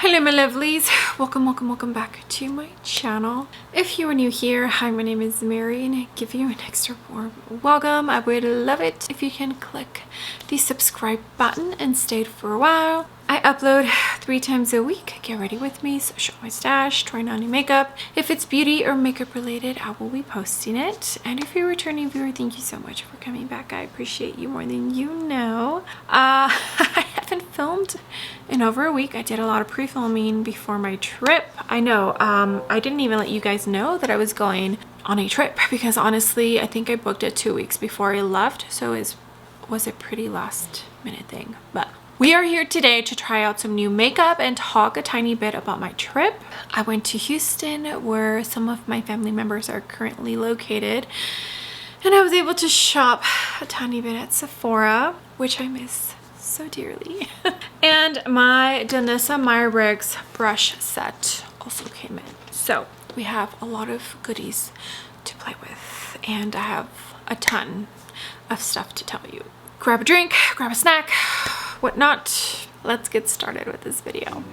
Hello my lovelies, welcome back to my channel. If you are new here, hi, my name is Mary and I give you an extra warm welcome. I would love it if you can click the subscribe button and stay for a while. I upload 3 times a week. Get ready with me, so show my stash, trying on new makeup. If it's beauty or makeup related, I will be posting it. And if you're a returning viewer, thank you so much for coming back. I appreciate you more than you know. I haven't filmed in over a week. I did a lot of pre-filming before my trip. I know, I didn't even let you guys know that I was going on a trip because honestly, I think I booked it 2 weeks before I left. So it was a pretty last minute thing, but we are here today to try out some new makeup and talk a tiny bit about my trip. I went to Houston where some of my family members are currently located, and I was able to shop a tiny bit at Sephora, which I miss so dearly. And my Danessa Myricks brush set also came in. So we have a lot of goodies to play with, and I have a ton of stuff to tell you. Grab a drink, grab a snack, whatnot. Let's get started with this video.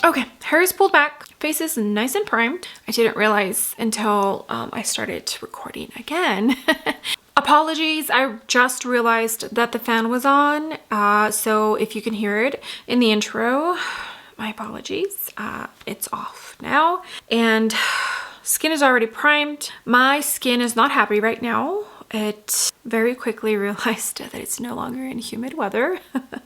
Okay, hair is pulled back, face is nice and primed. I didn't realize until I started recording again. Apologies, I just realized that the fan was on, so if you can hear it in the intro, my apologies. It's off now, and skin is already primed. My skin is not happy right now. It very quickly realized that it's no longer in humid weather.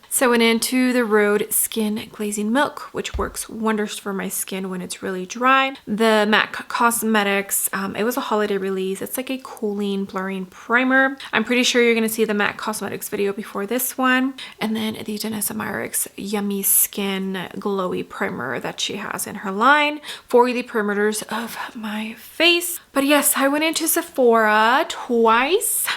So I went into the Rhode Skin Glazing Milk, which works wonders for my skin when it's really dry. The MAC Cosmetics, it was a holiday release. It's like a cooling, blurring primer. I'm pretty sure you're gonna see the MAC Cosmetics video before this one. And then the Denessa Myricks Yummy Skin Glowy Primer that she has in her line for the perimeters of my face. But yes, I went into Sephora twice.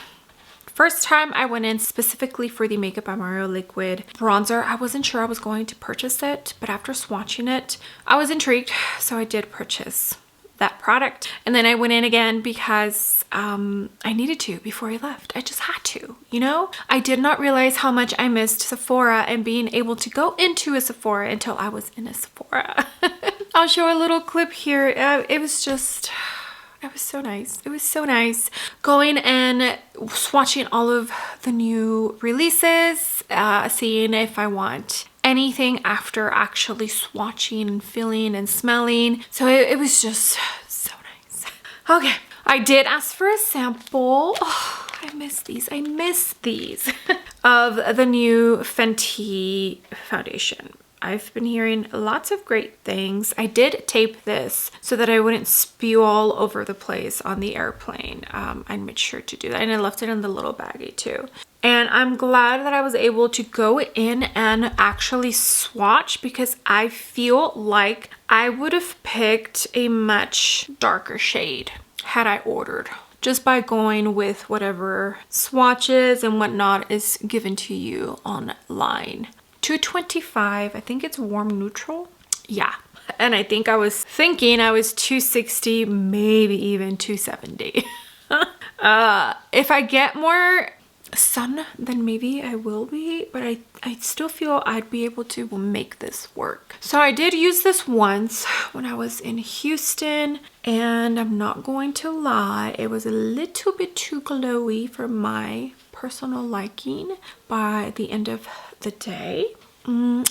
First time I went in specifically for the Makeup by Mario liquid bronzer. I wasn't sure I was going to purchase it, but after swatching it, I was intrigued, so I did purchase that product. And then I went in again because I needed to before I left. I just had to, you know? I did not realize how much I missed Sephora and being able to go into a Sephora until I was in a Sephora. I'll show a little clip here. It was so nice. It was so nice going and swatching all of the new releases, seeing if I want anything after actually swatching and feeling and smelling. So it was just so nice. Okay, I did ask for a sample. Oh, I miss these. I miss these of the new Fenty foundation. I've been hearing lots of great things. I did tape this so that I wouldn't spew all over the place on the airplane. I made sure to do that, and I left it in the little baggie too. And I'm glad that I was able to go in and actually swatch because I feel like I would have picked a much darker shade had I ordered, just by going with whatever swatches and whatnot is given to you online. $225, I think it's warm neutral. Yeah, and I think I was thinking I was $260, maybe even $270. If I get more sun, then maybe I will be, but I still feel I'd be able to make this work. So I did use this once when I was in Houston, and I'm not going to lie, it was a little bit too glowy for my personal liking by the end of the day.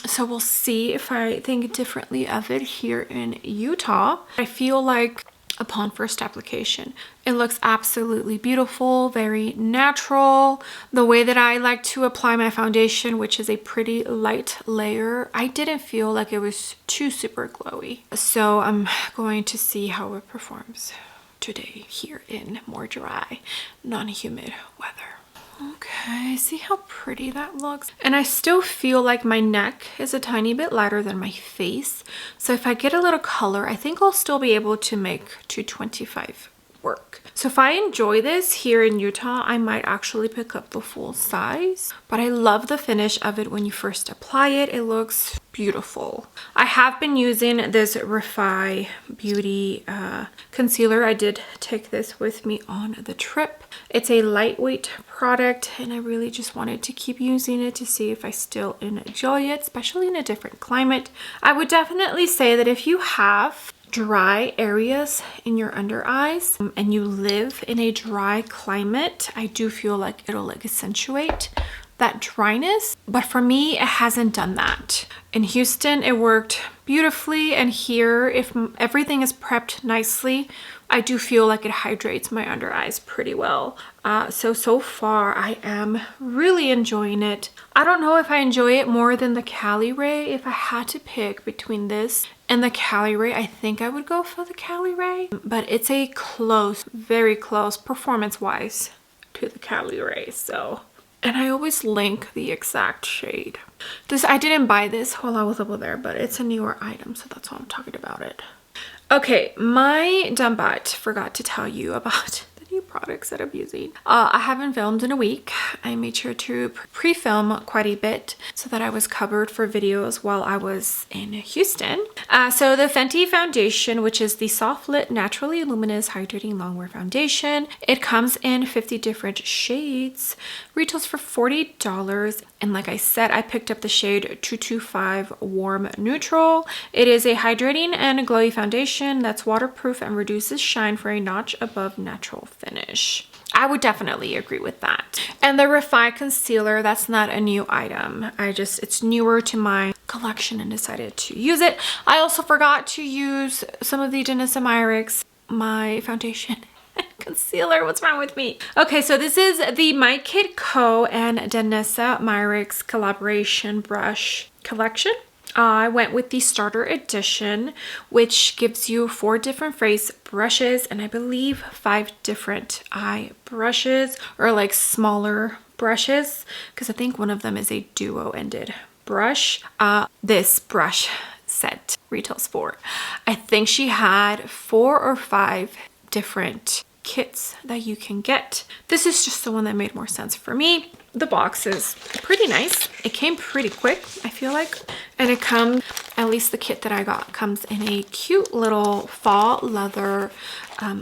So we'll see if I think differently of it here in Utah. I feel like upon first application, it looks absolutely beautiful, very natural. The way that I like to apply my foundation, which is a pretty light layer, I didn't feel like it was too super glowy. So I'm going to see how it performs today here in more dry, non-humid weather. Okay, see how pretty that looks? And I still feel like my neck is a tiny bit lighter than my face. So if I get a little color, I think I'll still be able to make $225 work. So if I enjoy this here in Utah, I might actually pick up the full size. But I love the finish of it when you first apply it. It looks beautiful. I have been using this Refi Beauty concealer. I did take this with me on the trip. It's a lightweight product and I really just wanted to keep using it to see if I still enjoy it, especially in a different climate. I would definitely say that if you have dry areas in your under eyes and you live in a dry climate, I do feel like it'll like accentuate that dryness, but for me it hasn't done that. In Houston it worked beautifully, and here if everything is prepped nicely, I do feel like it hydrates my under eyes pretty well. So far I am really enjoying it. I don't know if I enjoy it more than the Cali Ray. If I had to pick between this and the Cali Ray, I think I would go for the Cali Ray, but it's a close, very close performance wise to the Cali Ray. So, and I always link the exact shade. I didn't buy this while I was over there, but it's a newer item, so that's why I'm talking about it. Okay, my dumb butt forgot to tell you about the new products that I'm using. I haven't filmed in a week. I made sure to pre-film quite a bit so that I was covered for videos while I was in Houston. So the Fenty foundation, which is the Soft Lit Naturally Luminous Hydrating Longwear Foundation. It comes in 50 different shades, retails for $40. And like I said, I picked up the shade 225 Warm Neutral. It is a hydrating and glowy foundation that's waterproof and reduces shine for a notch above natural finish. I would definitely agree with that. And the Refi concealer, that's not a new item. It's newer to my collection and decided to use it. I also forgot to use some of the Danessa Myricks, my foundation concealer. What's wrong with me? Okay, so this is the Mykitco and Denessa Myricks collaboration brush collection. I went with the starter edition, which gives you 4 different face brushes and I believe 5 different eye brushes, or like smaller brushes, because I think one of them is a duo-ended brush. This brush set retails for, I think she had 4 or 5 different kits that you can get. This is just the one that made more sense for me. The box is pretty nice. It came pretty quick, I feel like. And it comes, at least the kit that I got, comes in a cute little fall leather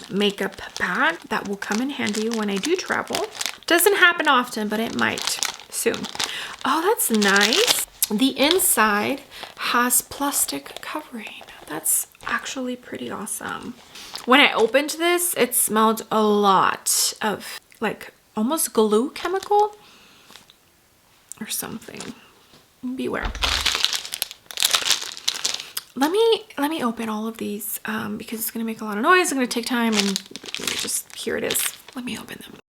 makeup bag that will come in handy when I do travel. Doesn't happen often, but it might soon. Oh, that's nice. The inside has plastic covering. That's actually pretty awesome. When I opened this, it smelled a lot of like almost glue chemical or something. Beware. Let me open all of these because it's gonna make a lot of noise. It's gonna take time, and just here it is. Let me open them.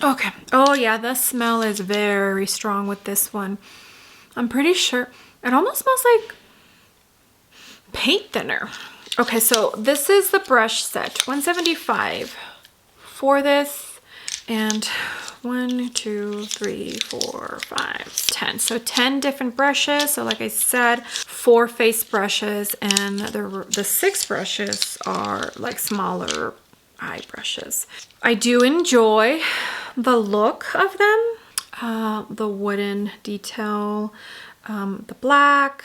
Okay. Oh yeah, the smell is very strong with this one. I'm pretty sure it almost smells like paint thinner. Okay, so this is the brush set, $175 for this, and 1, 2, 3, 4, 5, 10. So 10 different brushes. So like I said, 4 face brushes, and the 6 brushes are like smaller eye brushes. I do enjoy the look of them, the wooden detail, the black.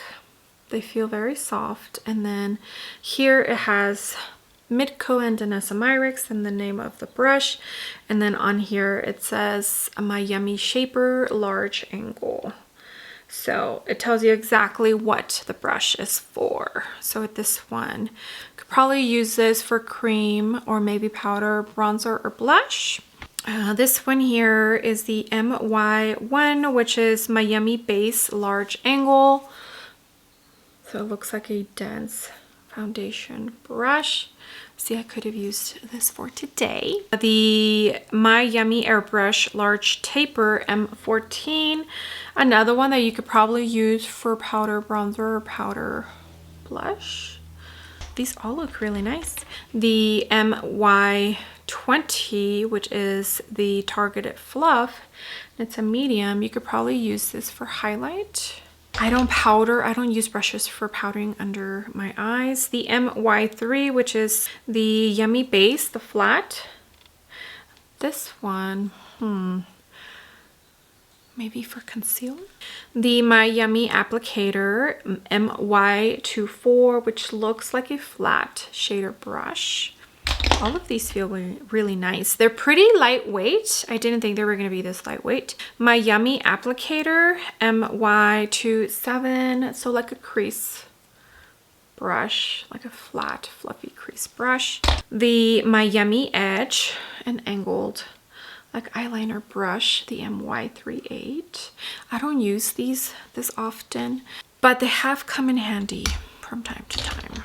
They feel very soft. And then here it has Mykitco and Danessa Myricks and the name of the brush. And then on here it says My Yummy Shaper Large Angle. So it tells you exactly what the brush is for. So with this one, you could probably use this for cream or maybe powder, bronzer, or blush. This one here is the MY1, which is My Yummy Base Large Angle. So it looks like a dense foundation brush. See, I could have used this for today. The My Yummy Airbrush Large Taper M14. Another one that you could probably use for powder, bronzer, or powder blush. These all look really nice. The MY20, which is the Targeted Fluff. It's a medium. You could probably use this for highlight. I don't powder. I don't use brushes for powdering under my eyes. The MY3, which is the Yummy Base, the flat. This one, maybe for concealer. The My Yummy Applicator MY24, which looks like a flat shader brush. All of these feel really nice. They're pretty lightweight. I didn't think they were going to be this lightweight. My Yummy Applicator MY27, so like a crease brush, like a flat fluffy crease brush. The My Yummy Edge, an angled like eyeliner brush, the MY38. I don't use these this often, but they have come in handy from time to time.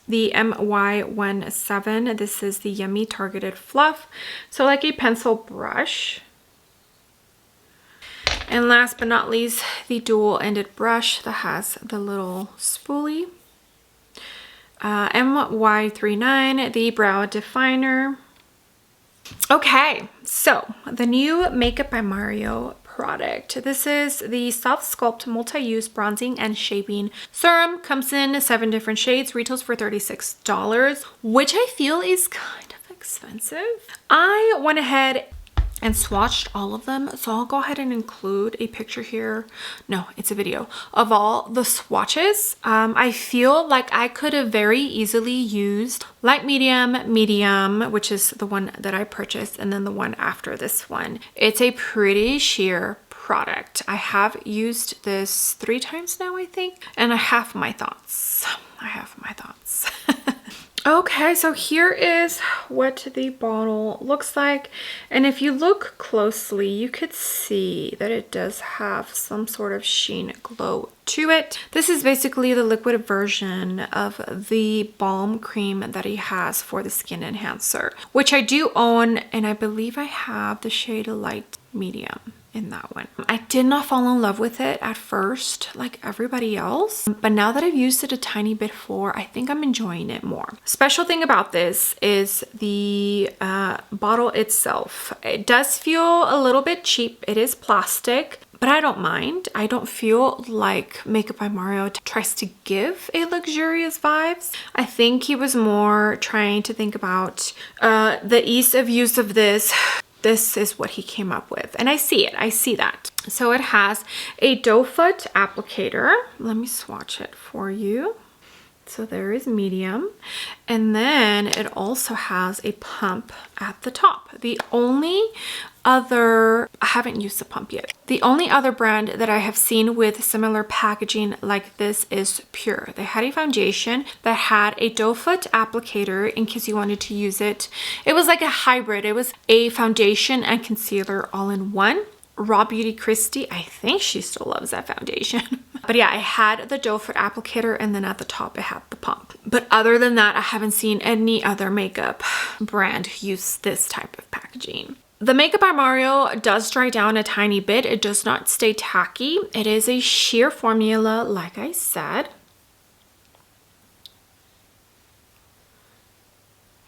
The MY17, this is the Yummy Targeted Fluff, so like a pencil brush. And last but not least, the dual-ended brush that has the little spoolie. MY39, the brow definer. Okay, so the new Makeup by Mario product. This is the Soft Sculpt Multi-Use Bronzing and Shaping Serum. Comes in 7 different shades, retails for $36, which I feel is kind of expensive. I went ahead and swatched all of them, so I'll go ahead and include a picture here. No, it's a video of all the swatches. I feel like I could have very easily used light medium, which is the one that I purchased, and then the one after this one. It's a pretty sheer product. I have used this 3 times now, I think, and I have my thoughts. Okay, so here is what the bottle looks like, and if you look closely, you could see that it does have some sort of sheen glow to it. This is basically the liquid version of the balm cream that he has for the skin enhancer, which I do own, and I believe I have the shade light medium in that one. I did not fall in love with it at first like everybody else, but now that I've used it a tiny bit more, I think I'm enjoying it more. Special thing about this is the bottle itself. It does feel a little bit cheap. It is plastic, but I don't mind. I don't feel like Makeup by Mario tries to give a luxurious vibes. I think he was more trying to think about the ease of use of this. This is what he came up with, and I see it. I see that. So it has a doe foot applicator. Let me swatch it for you. So there is medium, and then it also has a pump at the top. The only other, I haven't used the pump yet. The only other brand that I have seen with similar packaging like this is Pure. They had a foundation that had a doe foot applicator in case you wanted to use it. It was like a hybrid. It was a foundation and concealer all in one. Raw Beauty Christie, I think she still loves that foundation. But yeah, I had the doe foot applicator, and then at the top it had the pump. But other than that, I haven't seen any other makeup brand use this type of packaging. The Makeup by Mario does dry down a tiny bit. It does not stay tacky. It is a sheer formula, like I said.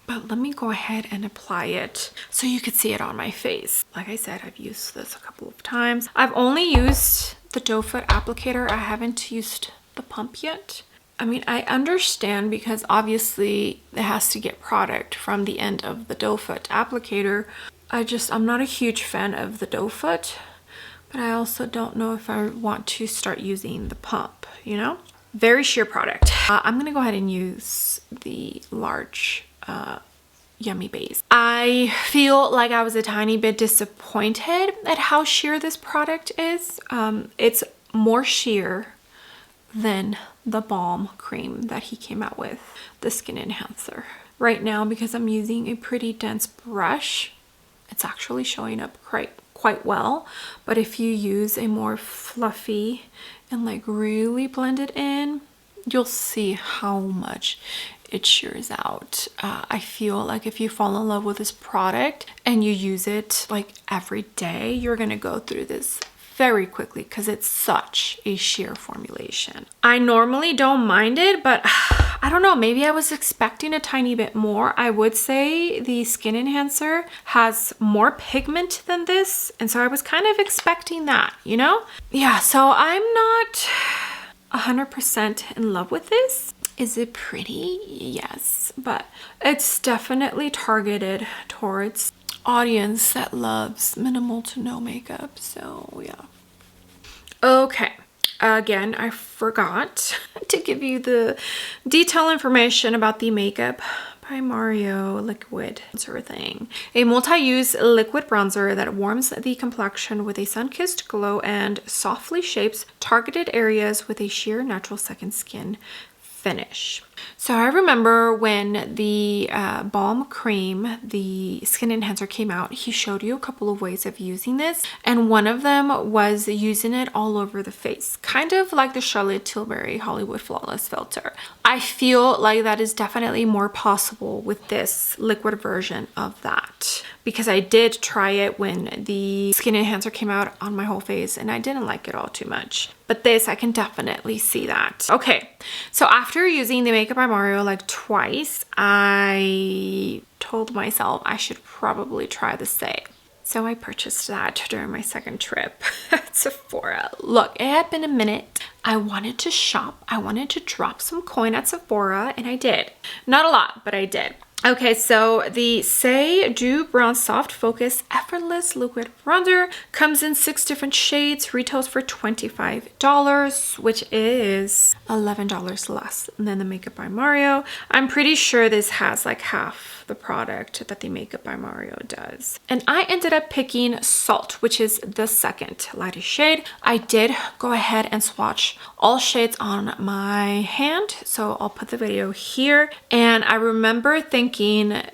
But let me go ahead and apply it so you could see it on my face. Like I said, I've used this a couple of times. I've only used the doe foot applicator. I haven't used the pump yet. I mean, I understand because obviously it has to get product from the end of the doe foot applicator. I'm not a huge fan of the doe foot, but I also don't know if I want to start using the pump, you know? Very sheer product. I'm gonna go ahead and use the large Yummy Base. I feel like I was a tiny bit disappointed at how sheer this product is. It's more sheer than the balm cream that he came out with, the skin enhancer. Right now, because I'm using a pretty dense brush, it's actually showing up quite well. But if you use a more fluffy and like really blend it in, you'll see how much it shears out. I feel like if you fall in love with this product and you use it like every day, you're gonna go through this very quickly because it's such a sheer formulation. I normally don't mind it, but I don't know, maybe I was expecting a tiny bit more. I would say the skin enhancer has more pigment than this, and so I was kind of expecting that, you know? Yeah, so I'm not 100% in love with this. Is it pretty? Yes, but it's definitely targeted towards audience that loves minimal to no makeup. So yeah. Okay. Again, I forgot to give you the detailed information about the Makeup by Mario liquid bronzer thing. A multi-use liquid bronzer that warms the complexion with a sun-kissed glow and softly shapes targeted areas with a sheer natural second skin finish. So I remember when the balm cream, the skin enhancer, came out, he showed you a couple of ways of using this, and one of them was using it all over the face, kind of like the Charlotte Tilbury Hollywood Flawless filter. I feel like that is definitely more possible with this liquid version of that, because I did try it when the skin enhancer came out on my whole face and I didn't like it all too much. But this, I can definitely see that. Okay, so after using the Makeup by Mario like twice, I told myself I should probably try the Saie. So I purchased that during my second trip at Sephora. Look, it had been a minute. I wanted to shop. I wanted to drop some coin at Sephora, and I did. Not a lot, but I did. Okay, so the Saie Dew Bronze Soft Focus Effortless Liquid Bronzer comes in 6 different shades, retails for $25, which is $11 less than the Makeup by Mario. I'm pretty sure this has like half the product that the Makeup by Mario does. And I ended up picking Salt, which is the second lightest shade. I did go ahead and swatch all shades on my hand, so I'll put the video here. And I remember thinking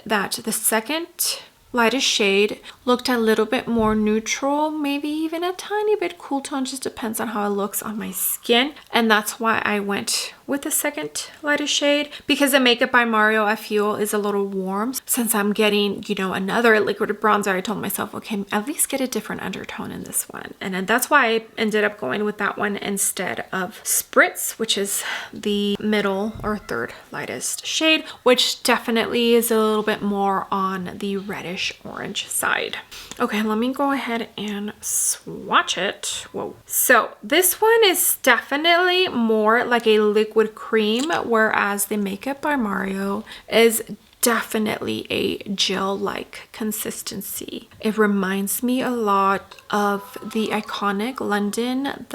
that the second lightest shade looked a little bit more neutral, maybe even a tiny bit cool tone, just depends on how it looks on my skin. And that's why I went with the second lightest shade, because the Makeup by Mario, I feel, is a little warm. Since I'm getting, you know, another liquid bronzer, I told myself, okay, at least get a different undertone in this one. And then that's why I ended up going with that one instead of Spritz, which is the middle or third lightest shade, which definitely is a little bit more on the reddish orange side. Okay, let me go ahead and swatch it. Whoa. So this one is definitely more like a liquid cream, whereas the Makeup by Mario is definitely a gel-like consistency. It reminds me a lot of the iconic London,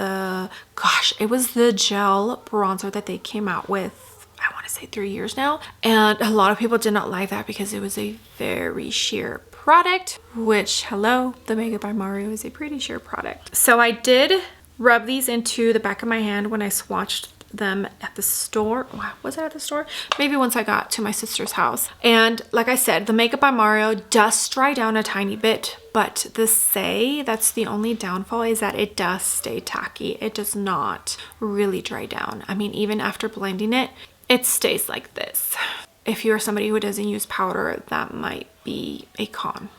it was the gel bronzer that they came out with, I want to say 3 years now, and a lot of people did not like that because it was a very sheer product, which, hello, the Makeup by Mario is a pretty sheer product. So I did rub these into the back of my hand when I swatched them at the store. Wow, was it at the store? Maybe once I got to my sister's house. And like I said, the Makeup by Mario does dry down a tiny bit, but the Saie, that's the only downfall, is that it does stay tacky. It does not really dry down. I mean, even after blending it, it stays like this. If you're somebody who doesn't use powder, that might be a con.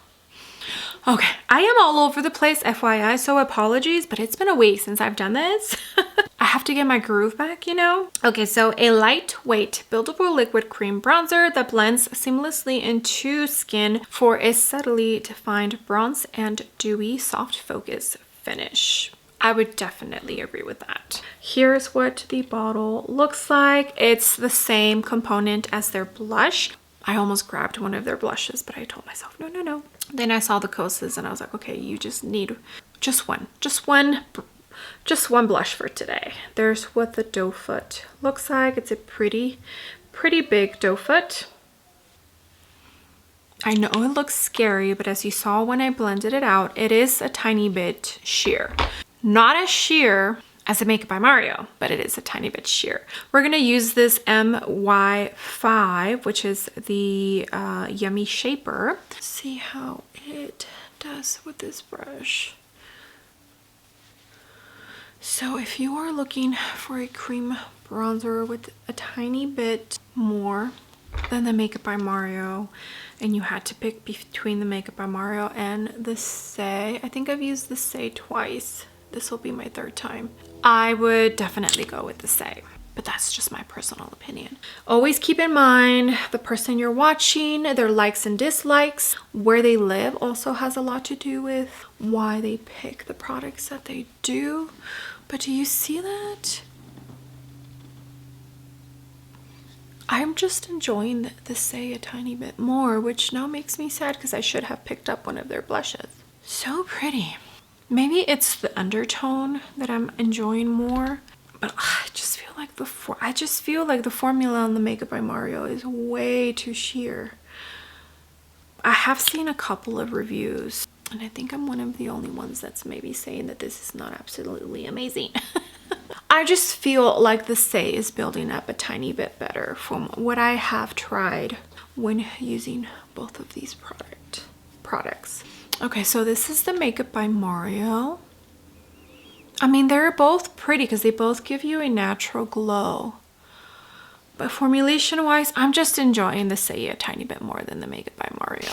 Okay, I am all over the place, FYI, so apologies, but it's been a week since I've done this. I have to get my groove back, you know? Okay, so a lightweight buildable liquid cream bronzer that blends seamlessly into skin for a subtly defined bronze and dewy soft focus finish. I would definitely agree with that. Here's what the bottle looks like. It's the same component as their blush. I almost grabbed one of their blushes, but I told myself, no, no, no. Then I saw the Kosas and I was like, okay, you just need just one blush for today. There's what the doe foot looks like. It's a pretty big doe foot. I know it looks scary, but as you saw when I blended it out, it is a tiny bit sheer. Not as sheer as the Makeup by Mario, but it is a tiny bit sheer. We're gonna use this MY5, which is the Yummy Shaper. Let's see how it does with this brush. So if you are looking for a cream bronzer with a tiny bit more than the Makeup by Mario, and you had to pick between the Makeup by Mario and the Saie, I think I've used the Saie twice. This will be my third time. I would definitely go with the Saie, but that's just my personal opinion. Always keep in mind the person you're watching, their likes and dislikes, where they live also has a lot to do with why they pick the products that they do. But do you see that? I'm just enjoying the Saie a tiny bit more, which now makes me sad because I should have picked up one of their blushes. So pretty. Maybe it's the undertone that I'm enjoying more, but I just feel like the formula on the Makeup by Mario is way too sheer. I have seen a couple of reviews, and I think I'm one of the only ones that's maybe saying that this is not absolutely amazing. I just feel like the Saie is building up a tiny bit better from what I have tried when using both of these products. Okay, so this is the Makeup by Mario. I mean, they're both pretty because they both give you a natural glow. But formulation wise, I'm just enjoying the Saie a tiny bit more than the Makeup by Mario.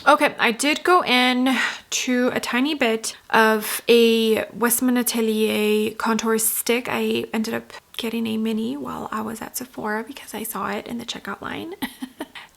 Okay, I did go in to a tiny bit of a Westman Atelier contour stick. I ended up getting a mini while I was at Sephora because I saw it in the checkout line.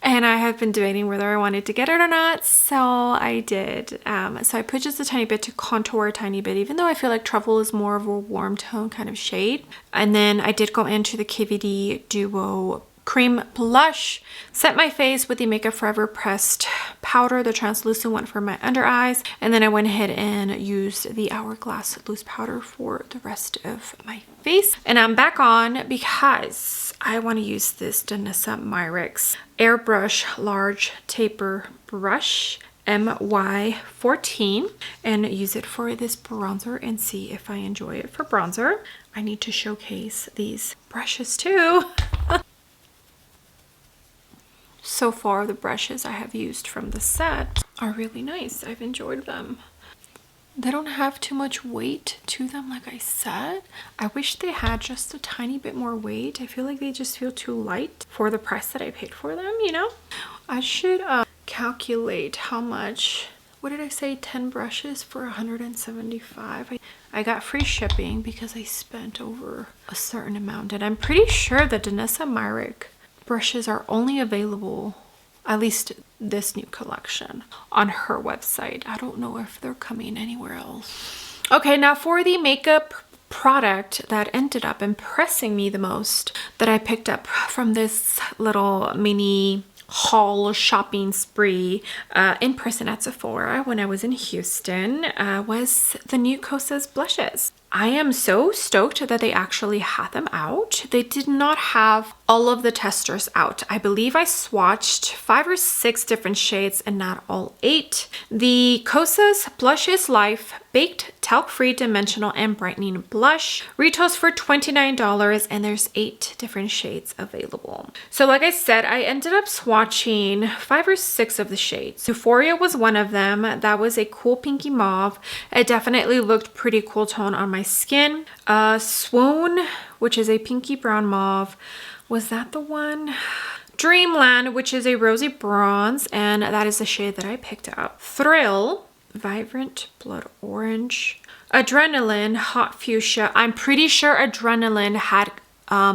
And I have been debating whether I wanted to get it or not, so I did. So I put just a tiny bit to contour a tiny bit, even though I feel like Truffle is more of a warm tone kind of shade. And then I did go into the KVD Duo Cream Blush, set my face with the Makeup Forever pressed powder, the translucent one for my under eyes, and then I went ahead and used the Hourglass loose powder for the rest of my face. And I'm back on because I want to use this Danessa Myricks airbrush large taper brush MY14 and use it for this bronzer and see if I enjoy it for bronzer. I need to showcase these brushes too. So far, the brushes I have used from the set are really nice. I've enjoyed them. They don't have too much weight to them, like I said. I wish they had just a tiny bit more weight. I feel like they just feel too light for the price that I paid for them, you know? I should calculate how much. What did I say? 10 brushes for 175. I got free shipping because I spent over a certain amount. And I'm pretty sure that Danessa Myricks brushes are only available, at least this new collection, on her website. I don't know if they're coming anywhere else. Okay, now for the makeup product that ended up impressing me the most that I picked up from this little mini haul shopping spree in person at Sephora when I was in Houston was the new Kosas blushes. I am so stoked that they actually had them out. They did not have all of the testers out. I believe I swatched 5 or 6 different shades and not all 8. The Kosas Blush is Life Baked Talc-Free Dimensional and Brightening Blush retails for $29 and there's 8 different shades available. So like I said, I ended up swatching 5 or 6 of the shades. Euphoria was one of them. That was a cool pinky mauve. It definitely looked pretty cool tone on my skin. Swoon, which is a pinky brown mauve. Was that the one? Dreamland, which is a rosy bronze, and that is the shade that I picked up. Thrill, Vibrant Blood Orange. Adrenaline, Hot Fuchsia. I'm pretty sure Adrenaline had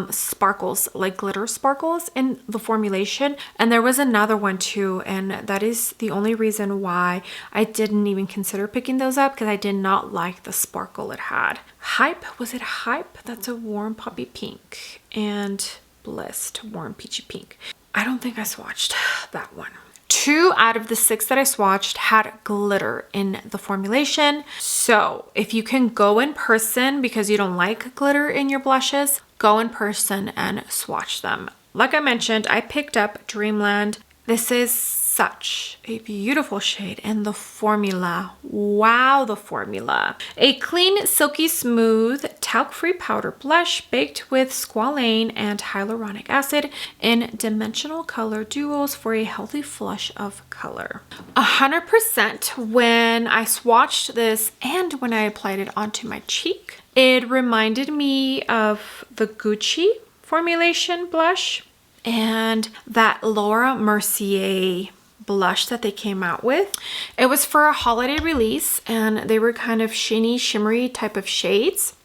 sparkles, like glitter sparkles in the formulation, and there was another one too, and that is the only reason why I didn't even consider picking those up, because I did not like the sparkle it had. Hype, was it Hype? That's a warm poppy pink, and Blissed warm peachy pink. I don't think I swatched that one. 2 out of the 6 that I swatched had glitter in the formulation. So if you can go in person because you don't like glitter in your blushes, go in person and swatch them. Like I mentioned, I picked up Dreamland. This is such a beautiful shade, and the formula, wow, the formula. A clean, silky smooth, talc-free powder blush baked with squalane and hyaluronic acid in dimensional color duos for a healthy flush of color. 100% when I swatched this and when I applied it onto my cheek, it reminded me of the Gucci formulation blush and that Laura Mercier blush that they came out with. It was for a holiday release and they were kind of sheeny, shimmery type of shades.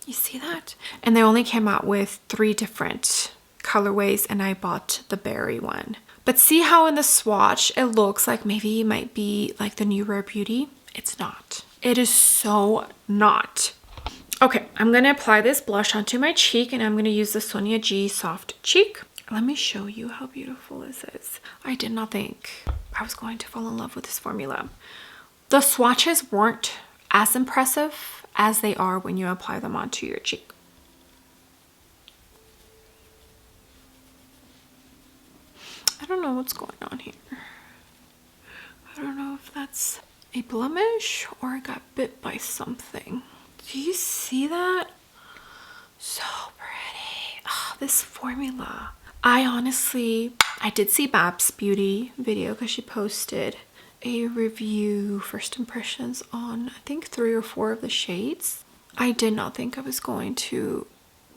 You see that? And they only came out with 3 different colorways and I bought the berry one. But see how in the swatch it looks like maybe it might be like the new Rare Beauty? It's not. It is so not. Okay, I'm going to apply this blush onto my cheek and I'm going to use the Sonia G Soft Cheek Let me show you how beautiful this is. I did not think I was going to fall in love with this formula. The swatches weren't as impressive as they are when you apply them onto your cheek. I don't know what's going on here. I don't know if that's a blemish or I got bit by something. Do you see that? So pretty. Oh, this formula. I did see Babs Beauty video because she posted a review, first impressions on I think 3 or 4 of the shades. I did not think I was going to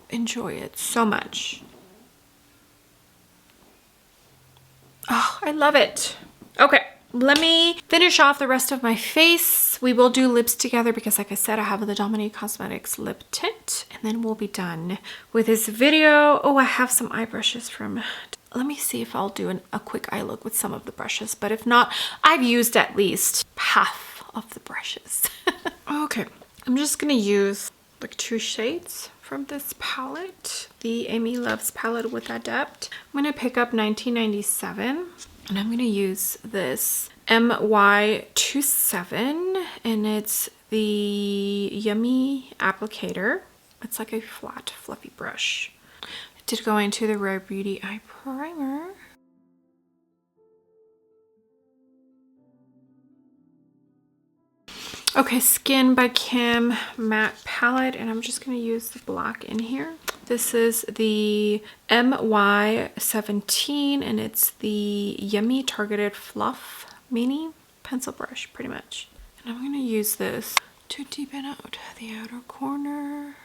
enjoy it so much. Oh, I love it. Okay, let me finish off the rest of my face. We will do lips together because like I said, I have the Dominique Cosmetics lip tint and then we'll be done with this video. Oh, I have some eye brushes from, let me see if I'll do a quick eye look with some of the brushes, but if not, I've used at least half of the brushes. Okay, I'm just gonna use like 2 shades from this palette, the Amy Loves palette with Adept. I'm gonna pick up 1997 and I'm gonna use this MY27 and it's the Yummy applicator. It's like a flat fluffy brush. I did go into the Rare Beauty eye primer. Okay, Skin by Kim matte palette, and I'm just going to use the black in here. This is the MY17, and it's the Yummy Targeted Fluff Mini pencil brush, pretty much. And I'm going to use this to deepen out the outer corner.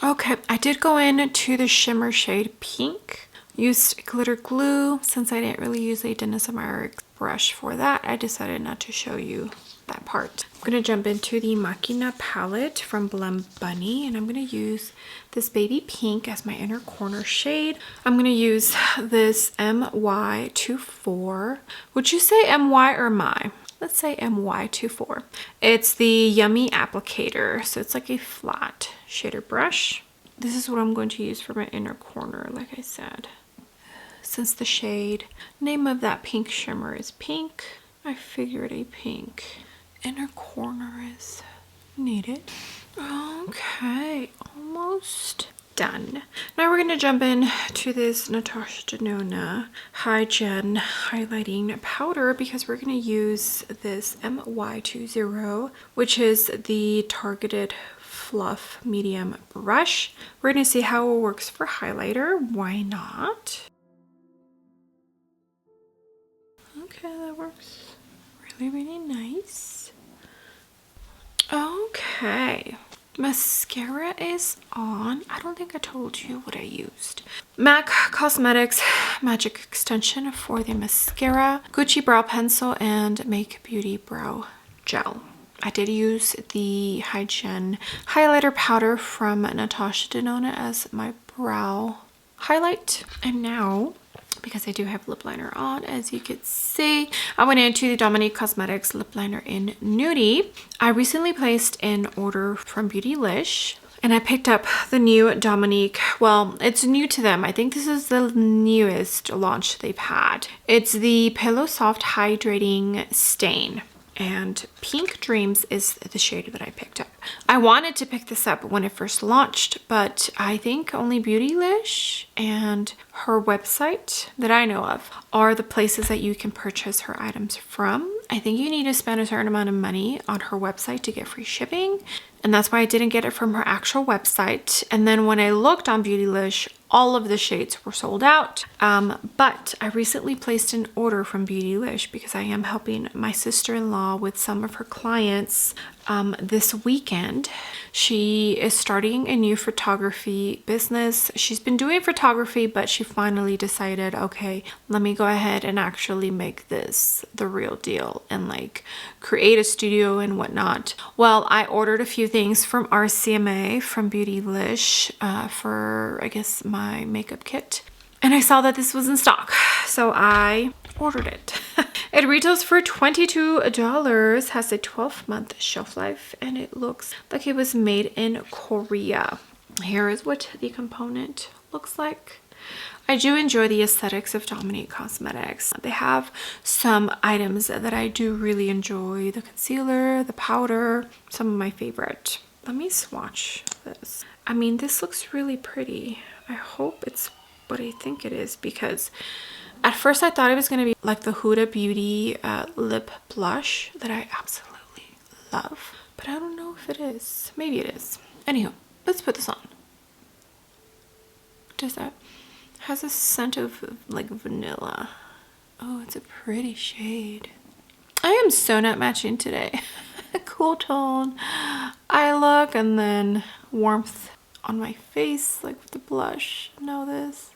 Okay, I did go into the shimmer shade Pink. Used glitter glue. Since I didn't really use a Denessa Myricks brush for that, I decided not to show you that part. I'm going to jump into the Mykitco palette from Blem Bunny, and I'm going to use this baby pink as my inner corner shade. I'm going to use this MY24. Would you say MY or my? Let's say MY24. It's the Yummy applicator, so it's like a flat shader brush. This is what I'm going to use for my inner corner, like I said. Since the shade name of that pink shimmer is pink, I figured a pink inner corner is needed. Okay, almost done. Now we're going to jump in to this Natasha Denona High Gen highlighting powder because we're going to use this MY20, which is the Targeted Fluff medium brush. We're going to see how it works for highlighter. Why not? Okay, that works really nice. Okay, mascara is on. I don't think I told you what I used. MAC Cosmetics Magic Extension for the mascara, Gucci brow pencil, and Make Beauty brow gel. I did use the High Gen highlighter powder from Natasha Denona as my brow highlight. And now, because I do have lip liner on, as you can see, I went into the Dominique Cosmetics lip liner in Nudie. I recently placed an order from Beautylish, and I picked up the new Dominique. Well, it's new to them. I think this is the newest launch they've had. It's the Pillow Soft Hydrating Stain. And Pink Dreams is the shade that I picked up. I wanted to pick this up when it first launched, but I think only Beautylish and her website that I know of are the places that you can purchase her items from. I think you need to spend a certain amount of money on her website to get free shipping, and that's why I didn't get it from her actual website. And then when I looked on Beautylish, all of the shades were sold out. But I recently placed an order from Beautylish because I am helping my sister-in-law with some of her clients this weekend. She is starting a new photography business. She's been doing photography, but she finally decided, okay, let me go ahead and actually make this the real deal and like create a studio and whatnot. Well, I ordered a few things from RCMA from Beautylish for, I guess, my makeup kit. And I saw that this was in stock, so I ordered it. It retails for $22, has a 12-month shelf life, and it looks like it was made in Korea. Here is what the component looks like. I do enjoy the aesthetics of Dominique Cosmetics. They have some items that I do really enjoy. The concealer, the powder, some of my favorite. Let me swatch this. I mean, this looks really pretty. I hope it's what I think it is, because at first I thought it was going to be like the Huda Beauty lip blush that I absolutely love. But I don't know if it is. Maybe it is. Anywho, let's put this on. Does that? Has a scent of like vanilla. Oh, it's a pretty shade. I am so not matching today. Cool tone eye look, and then warmth on my face, like with the blush. Know this.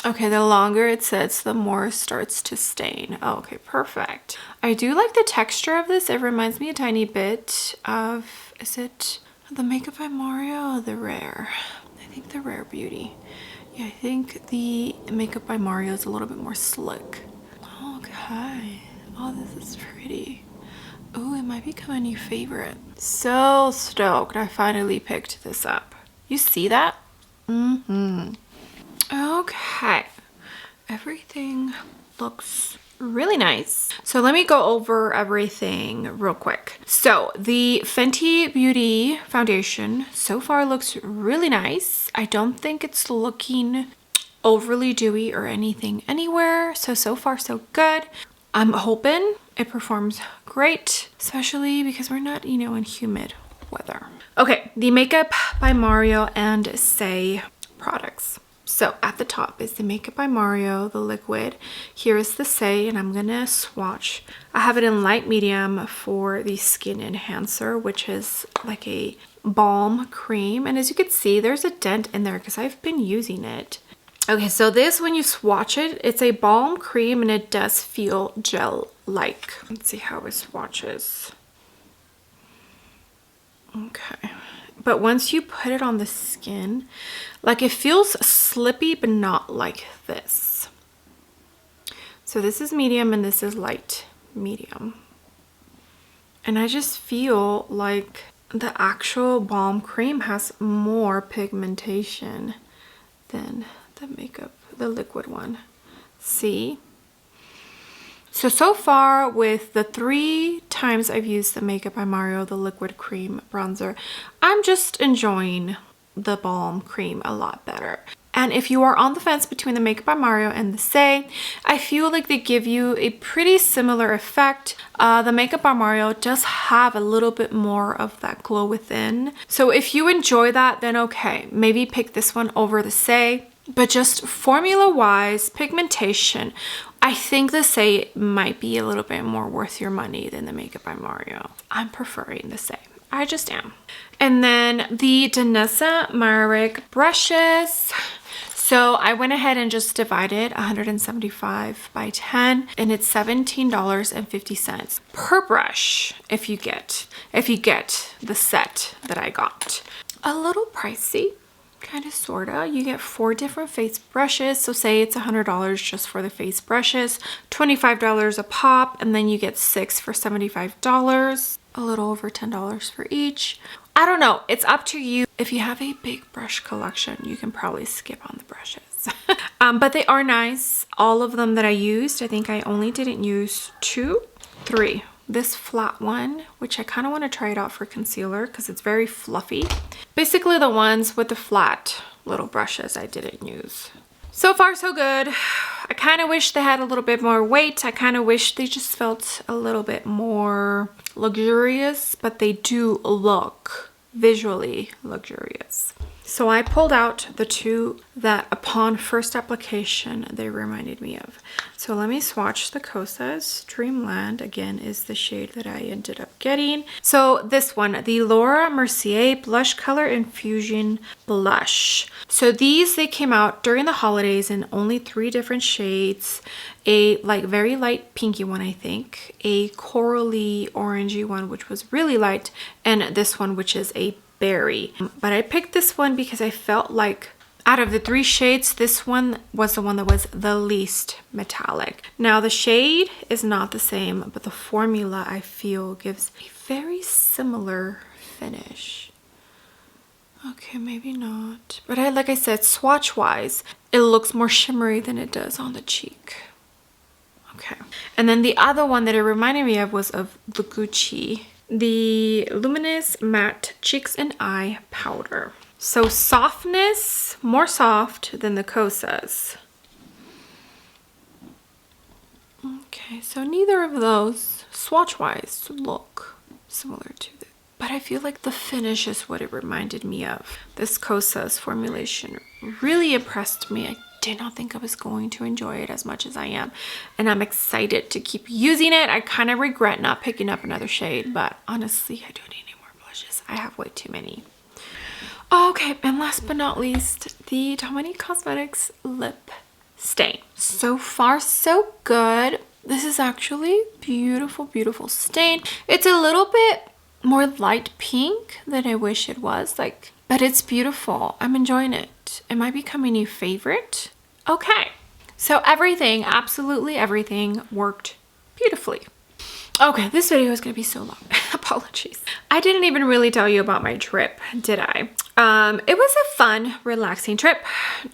Okay, the longer it sits, the more it starts to stain. Oh, okay, perfect. I do like the texture of this. It reminds me a tiny bit of, is it the Makeup by Mario or the Rare? I think the Rare Beauty. Yeah, I think the Makeup by Mario is a little bit more slick. Okay. Oh, this is pretty. Oh, it might become a new favorite. So stoked I finally picked this up. You see that? Okay. Everything looks really nice. So let me go over everything real quick. So the Fenty Beauty foundation so far looks really nice. I don't think it's looking overly dewy or anything anywhere. So far so good. I'm hoping it performs great, especially because we're not, you know, in humid weather. Okay, the Makeup by Mario and Saie products. So at the top is the Makeup by Mario, the liquid. Here is the Saie, and I'm gonna swatch. I have it in light medium for the Skin Enhancer, which is like a balm cream. And as you can see, there's a dent in there because I've been using it. Okay, so this, when you swatch it, it's a balm cream and it does feel gel-like. Let's see how it swatches. Okay. But once you put it on the skin, like it feels slippy, but not like this. So this is medium and this is light medium. And I just feel like the actual balm cream has more pigmentation than the makeup, the liquid one. See? So far with the 3 times I've used the Makeup by Mario, the liquid cream bronzer, I'm just enjoying the balm cream a lot better. And if you are on the fence between the Makeup by Mario and the Saie, I feel like they give you a pretty similar effect. The Makeup by Mario does have a little bit more of that glow within. So if you enjoy that, then okay, maybe pick this one over the Saie. But just formula-wise, pigmentation, I think the Saie might be a little bit more worth your money than the Makeup by Mario. I'm preferring the Saie. I just am. And then the Danessa Myricks brushes. So I went ahead and just divided 175 by 10, and it's $17.50 per brush if you get the set that I got. A little pricey. Kind of, sorta. You get 4 different face brushes. So say it's $100 just for the face brushes, $25 a pop, and then you get 6 for $75. A little over $10 for each. I don't know. It's up to you. If you have a big brush collection, you can probably skip on the brushes. But they are nice. All of them that I used, I think I only didn't use 2, 3. This flat one, which I kind of want to try it out for concealer because it's very fluffy. Basically the ones with the flat little brushes I didn't use. So far so good. I kind of wish they had a little bit more weight. I kind of wish they just felt a little bit more luxurious, but they do look visually luxurious. So I pulled out the 2 that upon first application they reminded me of. So let me swatch the Kosas. Dreamland, again, is the shade that I ended up getting. So this one, the Laura Mercier Blush Color Infusion Blush. So these, they came out during the holidays in only 3 different shades. A like very light pinky one, I think, a corally orangey one, which was really light, and this one, which is a berry. But I picked this one because I felt like Out of the 3 shades, this one was the one that was the least metallic. Now the shade is not the same, but the formula I feel gives a very similar finish. Okay, maybe not. But like I said, swatch wise, it looks more shimmery than it does on the cheek. Okay. And then the other one that it reminded me of was of the Gucci, the Luminous Matte Cheeks and Eye Powder. So softness, more soft than the Kosas. Okay, so neither of those swatch-wise look similar to this. But I feel like the finish is what it reminded me of. This Kosas formulation really impressed me. I did not think I was going to enjoy it as much as I am. And I'm excited to keep using it. I kind of regret not picking up another shade, but honestly, I don't need any more blushes. I have way too many. Okay, and last but not least, the Dominique Cosmetics lip stain. So far, so good. This is actually beautiful, beautiful stain. It's a little bit more light pink than I wish it was, but it's beautiful. I'm enjoying it. It might become a new favorite. Okay, so everything, absolutely everything worked beautifully. Okay, this video is gonna be so long. Apologies. I didn't even really tell you about my trip, did I? It was a fun, relaxing trip.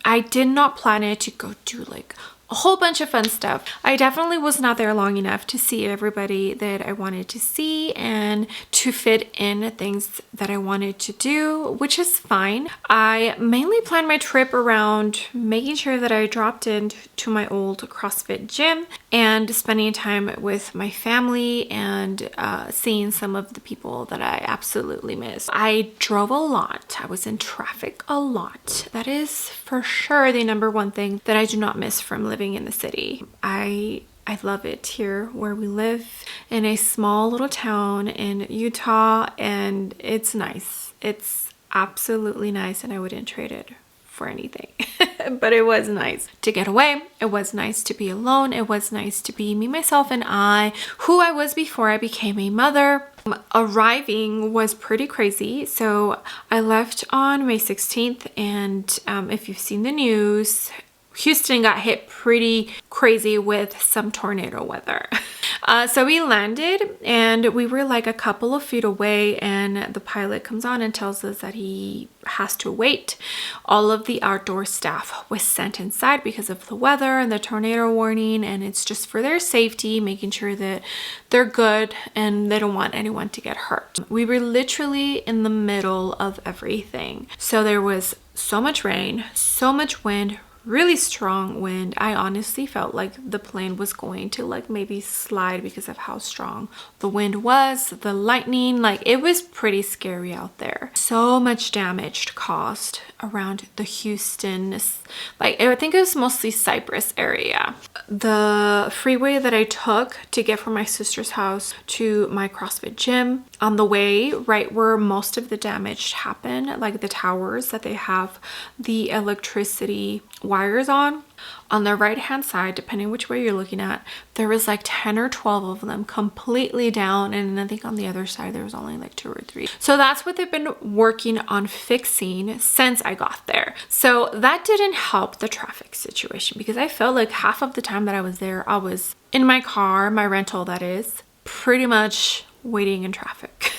I did not plan it to go do like a whole bunch of fun stuff. I definitely was not there long enough to see everybody that I wanted to see and to fit in things that I wanted to do, which is fine. I mainly planned my trip around making sure that I dropped into my old CrossFit gym and spending time with my family and seeing some of the people that I absolutely miss. I drove a lot. I was in traffic a lot. That is for sure the #1 thing that I do not miss from living in the city. I love it here where we live in a small little town in Utah, and it's nice. It's absolutely nice, and I wouldn't trade it for anything. But it was nice to get away. It was nice to be alone. It was nice to be me, myself, and I, who I was before I became a mother. Arriving was pretty crazy. So I left on May 16th, and if you've seen the news, Houston got hit pretty crazy with some tornado weather. So we landed and we were like a couple of feet away, and the pilot comes on and tells us that he has to wait. All of the outdoor staff was sent inside because of the weather and the tornado warning, and it's just for their safety, making sure that they're good and they don't want anyone to get hurt. We were literally in the middle of everything. So there was so much rain, so much wind, really strong wind. I honestly felt like the plane was going to like maybe slide because of how strong the wind was, the lightning. Like, it was pretty scary out there. So much damage caused around the Houston, like I think it was mostly Cypress area. The freeway that I took to get from my sister's house to my CrossFit gym, on the way, right where most of the damage happened, like the towers that they have the electricity wires on the right hand side, depending which way you're looking at, there was like 10 or 12 of them completely down, and I think on the other side there was only like 2 or 3. So that's what they've been working on fixing since I got there. So that didn't help the traffic situation, because I felt like half of the time that I was there, I was in my car, my rental that is, pretty much waiting in traffic.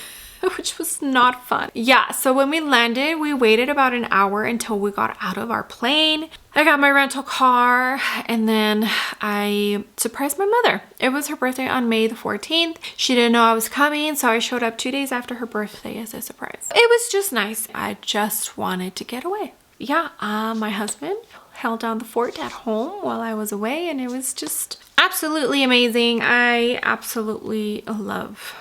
Which was not fun. Yeah, so when we landed, we waited about an hour until we got out of our plane. I got my rental car, and then I surprised my mother. It was her birthday on May the 14th. She didn't know I was coming, so I showed up 2 days after her birthday as a surprise. It was just nice. I just wanted to get away. Yeah, my husband held down the fort at home while I was away, and it was just absolutely amazing. I absolutely love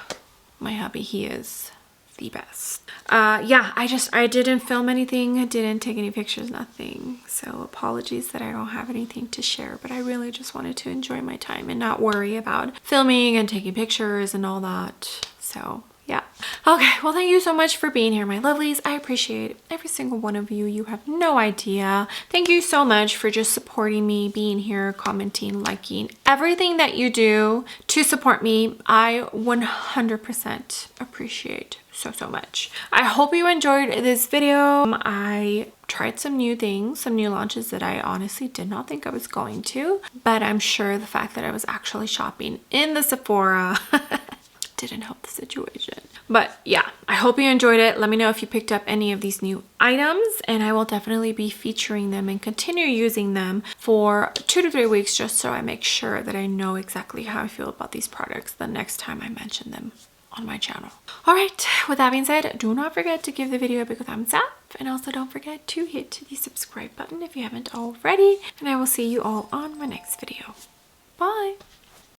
my hubby. He is the best. Yeah, I didn't film anything. I didn't take any pictures, nothing. So apologies that I don't have anything to share, but I really just wanted to enjoy my time and not worry about filming and taking pictures and all that. So yeah. Okay, well, thank you so much for being here, my lovelies. I appreciate every single one of you. You have no idea. Thank you so much for just supporting me, being here, commenting, liking, everything that you do to support me. I 100% appreciate so much. I hope you enjoyed this video. I tried some new things, some new launches that I honestly did not think I was going to, but I'm sure the fact that I was actually shopping in the Sephora didn't help the situation. But yeah, I hope you enjoyed it. Let me know if you picked up any of these new items, and I will definitely be featuring them and continue using them for 2 to 3 weeks, just so I make sure that I know exactly how I feel about these products the next time I mention them on my channel. All right, with that being said, do not forget to give the video a big thumbs up, and also don't forget to hit the subscribe button if you haven't already, and I will see you all on my next video. Bye.